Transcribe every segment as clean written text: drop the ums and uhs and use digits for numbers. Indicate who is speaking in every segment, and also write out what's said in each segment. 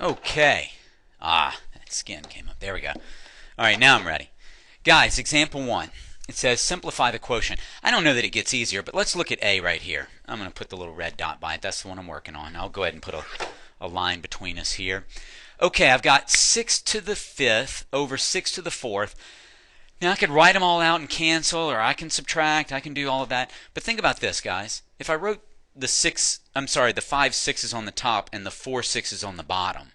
Speaker 1: Okay. That skin came up. There we go. All right, now I'm ready. Guys, example 1. It says simplify the quotient. I don't know that it gets easier, but let's look at A right here. I'm going to put the little red dot by it. That's the one I'm working on. I'll go ahead and put a line between us here. Okay, I've got 6 to the 5th over 6 to the 4th. Now I could write them all out and cancel, or I can subtract. I can do all of that. But think about this, guys. If I wrote the 5 sixes on the top and the 4 sixes on the bottom,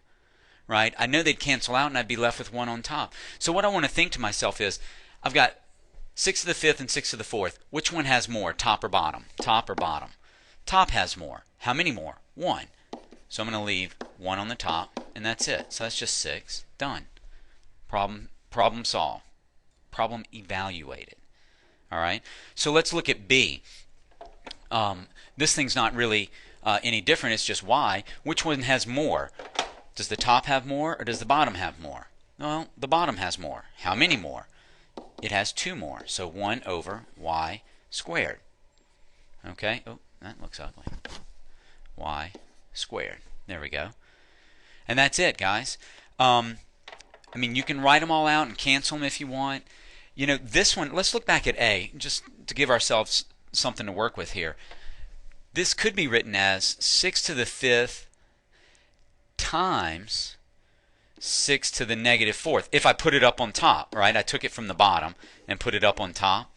Speaker 1: right? I know they'd cancel out and I'd be left with 1 on top. So what I want to think to myself is, I've got 6 to the 5th and 6 to the 4th. Which one has more, top or bottom? Top or bottom? Top has more. How many more? 1. So I'm going to leave 1 on the top, and that's it. So that's just 6. Done. Problem solved. Problem evaluated. All right. So let's look at B. This thing's not really any different. It's just Y. Which one has more? Does the top have more, or does the bottom have more? Well, the bottom has more. How many more? It has 2 more. So 1 over Y squared. Okay. Oh, that looks ugly. Y squared. There we go. And that's it, guys. I mean, you can write them all out and cancel them if you want. You know, this one, let's look back at A, just to give ourselves something to work with here. This could be written as 6 to the 5th times 6 to the negative 4th. If I put it up on top, right? I took it from the bottom and put it up on top.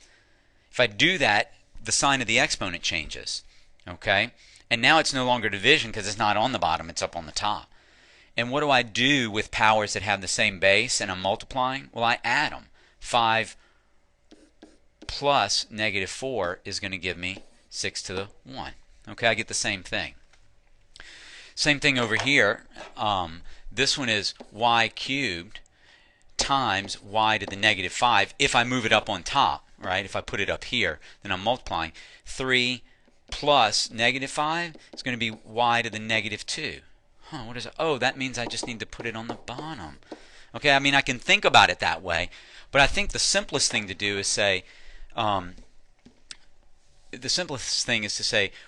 Speaker 1: If I do that, the sign of the exponent changes. Okay? And now it's no longer division because it's not on the bottom, it's up on the top. And what do I do with powers that have the same base and I'm multiplying? Well, I add them. 5 plus negative 4 is going to give me 6 to the 1. Okay, I get the same thing. Same thing over here. This one is y cubed times y to the negative 5. If I move it up on top, right? If I put it up here, then I'm multiplying. 3 plus negative 5 is going to be y to the negative 2. What is it? Oh, that means I just need to put it on the bottom. Okay, I mean, I can think about it that way, but I think the simplest thing to do is say,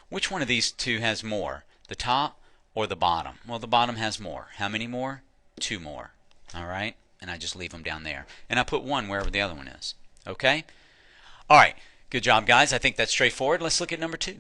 Speaker 1: which one of these two has more, the top or the bottom? Well, the bottom has more. How many more? 2 more. All right, and I just leave them down there, and I put 1 wherever the other one is. Okay. All right. Good job, guys. I think that's straightforward. Let's look at number 2.